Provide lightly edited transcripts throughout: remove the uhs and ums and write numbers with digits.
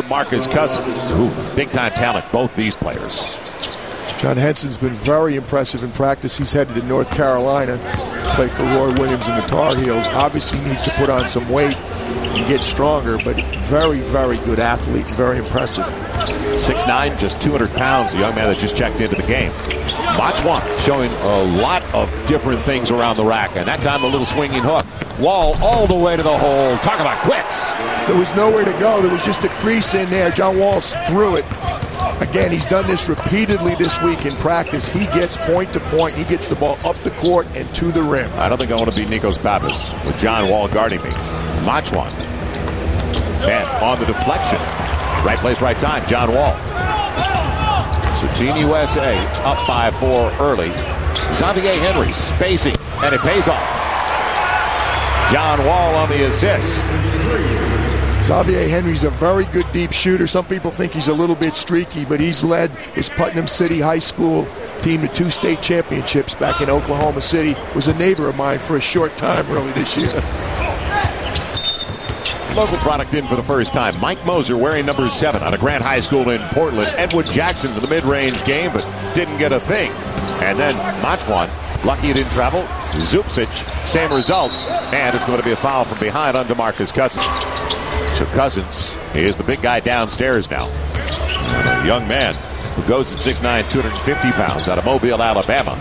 DeMarcus Cousins. Ooh, big-time talent, both these players. John Henson's been very impressive in practice. He's headed to North Carolina, play for Roy Williams and the Tar Heels. Obviously needs to put on some weight and get stronger, but very, very good athlete and very impressive. 6'9", just 200 pounds, the young man that just checked into the game. Mach1 showing a lot of different things around the rack, and that time a little swinging hook. Wall all the way to the hole. Talk about quicks. There was nowhere to go. There was just a crease in there. John Wall threw it. Again, he's done this repeatedly this week in practice. He gets point to point. He gets the ball up the court and to the rim. I don't think I want to be Nikos Pappas with John Wall guarding me. Mach1. And on the deflection. Right place, right time. John Wall. So Team USA up by 4 early. Xavier Henry spacing, and it pays off. John Wall on the assist. Xavier Henry's a very good deep shooter. Some people think he's a little bit streaky, but he's led his Putnam City High School team to 2 state championships back in Oklahoma City. Was a neighbor of mine for a short time early this year. Local product in for the first time. Mike Moser wearing number 7 on a Grant High School in Portland. Edward Jackson for the mid-range game, but didn't get a thing. And then Mach1, lucky he didn't travel. Zupcic, same result. And it's going to be a foul from behind on DeMarcus Cousins. So Cousins is the big guy downstairs now. A young man who goes at 6'9", 250 pounds out of Mobile, Alabama.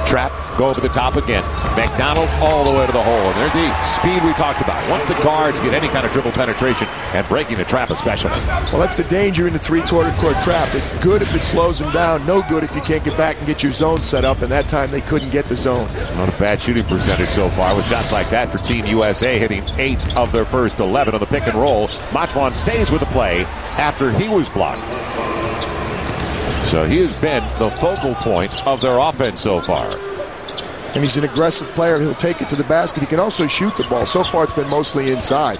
Trap, go over the top again. McDonald all the way to the hole. And there's the speed we talked about. Once the guards get any kind of dribble penetration and breaking the trap especially. Well, that's the danger in the three-quarter court trap. It's good if it slows them down. No good if you can't get back and get your zone set up. And that time they couldn't get the zone. Not a bad shooting percentage so far with shots like that for Team USA, hitting 8 of their first 11 on the pick and roll. Mach1 stays with the play after he was blocked. So he has been the focal point of their offense so far. And he's an aggressive player. He'll take it to the basket. He can also shoot the ball. So far, it's been mostly inside.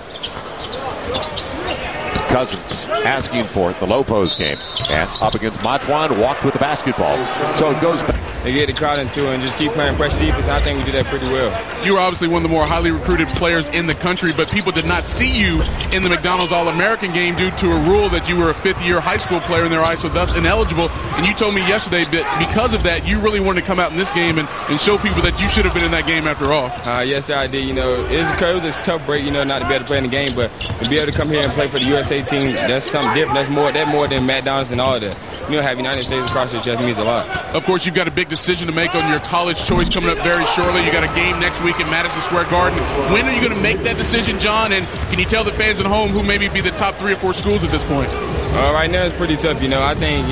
Cousins asking for it, the low post game. And up against Mach1, walked with the basketball. So it goes back. They get the crowd into it and just keep playing pressure defense. I think we did that pretty well. You were obviously one of the more highly recruited players in the country, but people did not see you in the McDonald's All-American game due to a rule that you were a fifth-year high school player in their eyes, so thus ineligible. And you told me yesterday that because of that, you really wanted to come out in this game and show people that you should have been in that game after all. Yes, sir, I did. It was a tough break, not to be able to play in the game, but to be able to come here and play for the USA team, that's something different. That's more than McDonald's and all that. Have United States across your chest means a lot. Of course, you've got a big decision to make on your college choice coming up very shortly. You got a game next week in Madison Square Garden. When are you going to make that decision, John? And can you tell the fans at home who maybe be the top 3 or 4 schools at this point? Right now it's pretty tough. I think,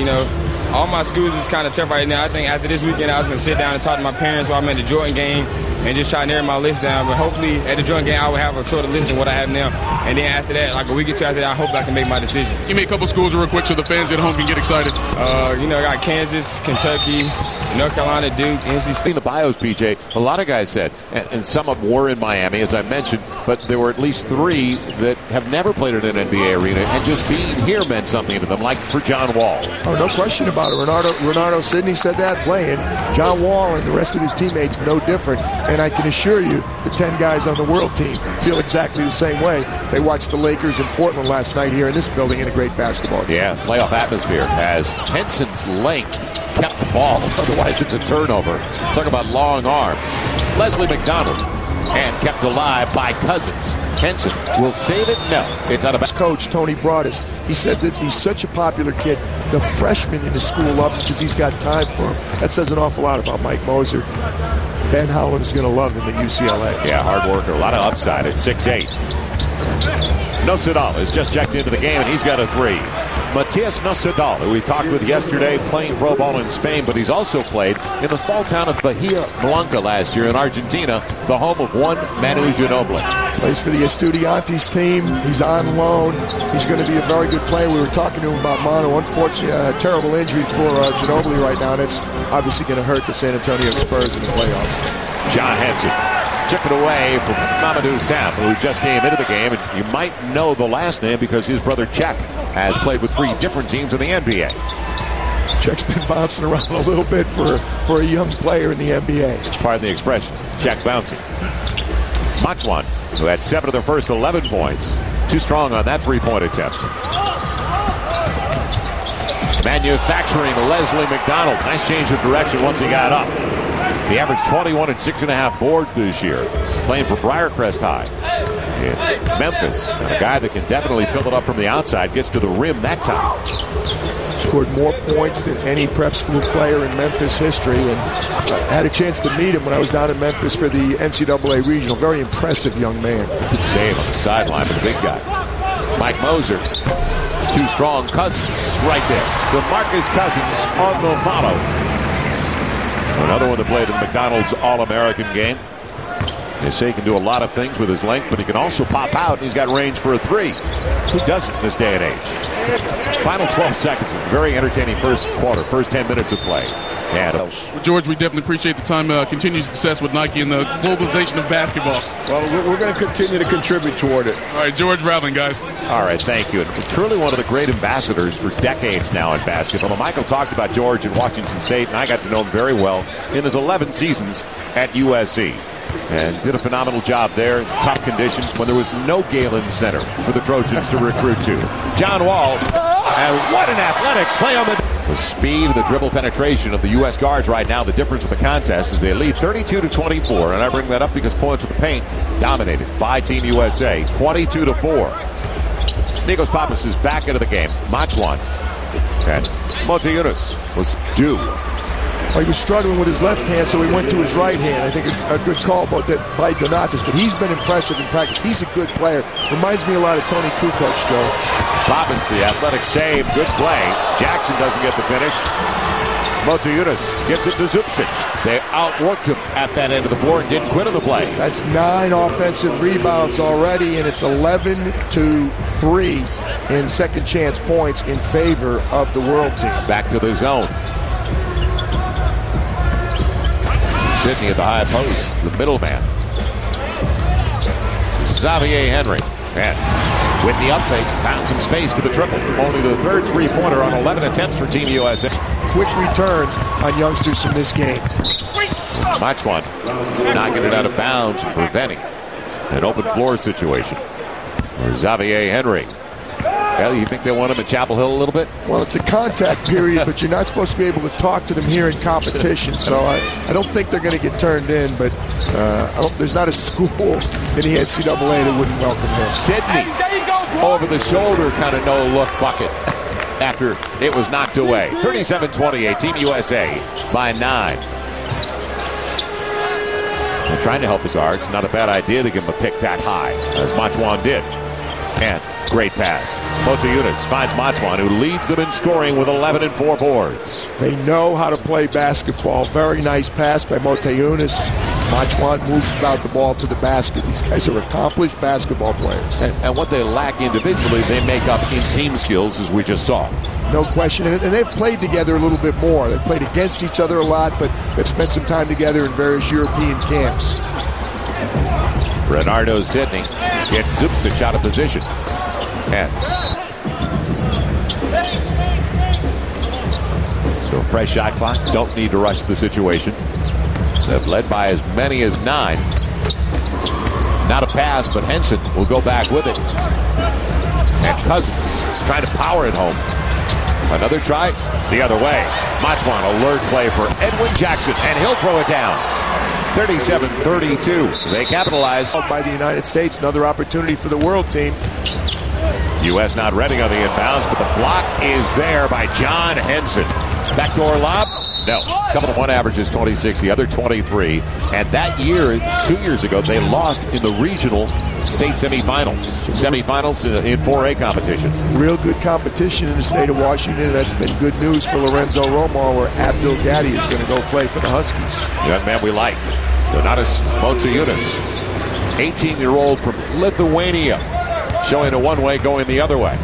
all my schools is kind of tough right now. I think after this weekend I was going to sit down and talk to my parents while I'm at the Jordan game and just try to narrow my list down. But hopefully at the Jordan game I will have a shorter list than what I have now. And then after that, like a week or 2 after that, I hope I can make my decision. Give me a couple schools real quick so the fans at home can get excited. I got Kansas, Kentucky, North Carolina, Duke, NC State. In the bios, PJ, a lot of guys said, and some of them were in Miami, as I mentioned, but there were at least 3 that have never played in an NBA arena, and just being here meant something to them, like for John Wall. Oh, no question about it. Renardo Sidney said that playing. John Wall and the rest of his teammates no different. And I can assure you, the 10 guys on the world team feel exactly the same way. They watched the Lakers in Portland last night here in this building in a great basketball game. Yeah, playoff atmosphere as Henson's length kept the ball. Otherwise, it's a turnover. Talk about long arms. Leslie McDonald, and kept alive by Cousins. Henson will save it. No, it's out of bounds. Coach Tony Broadus, he said that he's such a popular kid. The freshmen in the school love him because he's got time for him. That says an awful lot about Mike Moser. Ben Howland is going to love him at UCLA. Yeah, hard worker, a lot of upside at 6'8". Nosadal has just checked into the game, and he's got a 3. Matias Nosadal, who we talked with yesterday, playing pro ball in Spain, but he's also played in the small town of Bahia Blanca last year in Argentina, the home of one Manu Ginobili. Plays for the Estudiantes team. He's on loan. He's going to be a very good player. We were talking to him about Manu. Unfortunately, a terrible injury for Ginobili right now, and it's obviously going to hurt the San Antonio Spurs in the playoffs. John Henson took it away from Mamadou Sam, who just came into the game, and you might know the last name because his brother Czech has played with 3 different teams in the NBA. Czech's been bouncing around a little bit for a young player in the NBA. Pardon the expression. Czech bouncing. Mach1, who had 7 of their first 11 points. Too strong on that 3-point attempt. manufacturing Leslie McDonald. Nice change of direction once he got up. He averaged 21 and 6.5 boards this year, playing for Briarcrest High in Memphis. And a guy that can definitely fill it up from the outside, gets to the rim that time. Scored more points than any prep school player in Memphis history, and I had a chance to meet him when I was down in Memphis for the NCAA Regional. Very impressive young man. Good save on the sideline for the big guy. Mike Moser, too strong. Cousins right there. DeMarcus Cousins on the follow. Another one that played in the McDonald's All-American game. They say he can do a lot of things with his length, but he can also pop out. He's got range for a three. Who doesn't in this day and age? Final 12 seconds. Very entertaining first quarter, first 10 minutes of play. And George, we definitely appreciate the time. Continued success with Nike and the globalization of basketball. Well, we're going to continue to contribute toward it. All right, George Raveling, guys. All right, thank you. And truly one of the great ambassadors for decades now in basketball. And Michael talked about George in Washington State, and I got to know him very well in his 11 seasons at USC. And did a phenomenal job there in tough conditions when there was no Galen Center for the Trojans to recruit to. John Wall, and what an athletic play on the speed of the dribble penetration of the U.S. guards right now. The difference of the contest is they lead 32-24, and I bring that up because points to the paint dominated by Team USA, 22-4. Nikos Pappas is back into the game. Machwan and Motiejunas was due. Well, he was struggling with his left hand, so he went to his right hand. I think a good call by Donatas, but he's been impressive in practice. He's a good player. Reminds me a lot of Tony Kukoc, Joe. Pappas, the athletic save, good play. Jackson doesn't get the finish. Motiejunas gets it to Zupcic. They outworked him at that end of the floor and didn't quit on the play. That's 9 offensive rebounds already, and it's 11-3 in second chance points in favor of the world team. Back to the zone. Sidney at the high post, the middleman. Xavier Henry. And with the up fake, found some space for the triple. Only the third three-pointer on 11 attempts for Team USA. Quick returns on youngsters from this game. Machwan knocking it out of bounds, preventing an open floor situation for Xavier Henry. Well, you think they want him at Chapel Hill a little bit? Well, it's a contact period, but you're not supposed to be able to talk to them here in competition. So I don't think they're going to get turned in, but there's not a school in the NCAA that wouldn't welcome him. Sidney over the shoulder, kind of no-look bucket after it was knocked away. 37-28, Team USA by 9. They're trying to help the guards. Not a bad idea to give them a pick that high, as Machwan did. And great pass. Motiejunas finds Machwan, who leads them in scoring with 11 and 4 boards. They know how to play basketball. Very nice pass by Motiejunas. Machwan moves about the ball to the basket. These guys are accomplished basketball players. And what they lack individually, they make up in team skills, as we just saw. No question. And they've played together a little bit more. They've played against each other a lot, but they've spent some time together in various European camps. Bernardo Sidney gets Zupcic out of position. And so fresh shot clock. Don't need to rush the situation. They've led by as many as 9. Not a pass, but Henson will go back with it. And Cousins trying to power it home. Another try the other way. Machwan, alert play for Edwin Jackson, and he'll throw it down. 37-32. They capitalize. By the United States, another opportunity for the world team. U.S. not ready on the inbounds, but the block is there by John Henson. Backdoor lob? No. A couple of one averages, 26, the other 23. And that year, 2 years ago, they lost in the regional state semifinals. Semifinals in 4A competition. Real good competition in the state of Washington. That's been good news for Lorenzo Romo, where Abdul Gadi is going to go play for the Huskies. Young man we like. Donatas Motiejunas, 18-year-old from Lithuania, showing a one-way going the other way.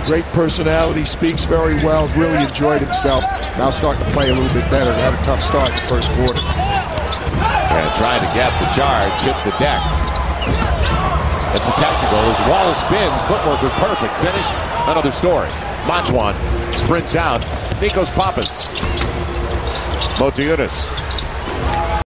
Great personality, speaks very well, really enjoyed himself. Now starting to play a little bit better. They had a tough start in the first quarter. And trying to get the charge, hit the deck. It's a technical. As Wall spins, footwork was perfect. Finish, another story. Machwan sprints out. Nikos Pappas. Motiejunas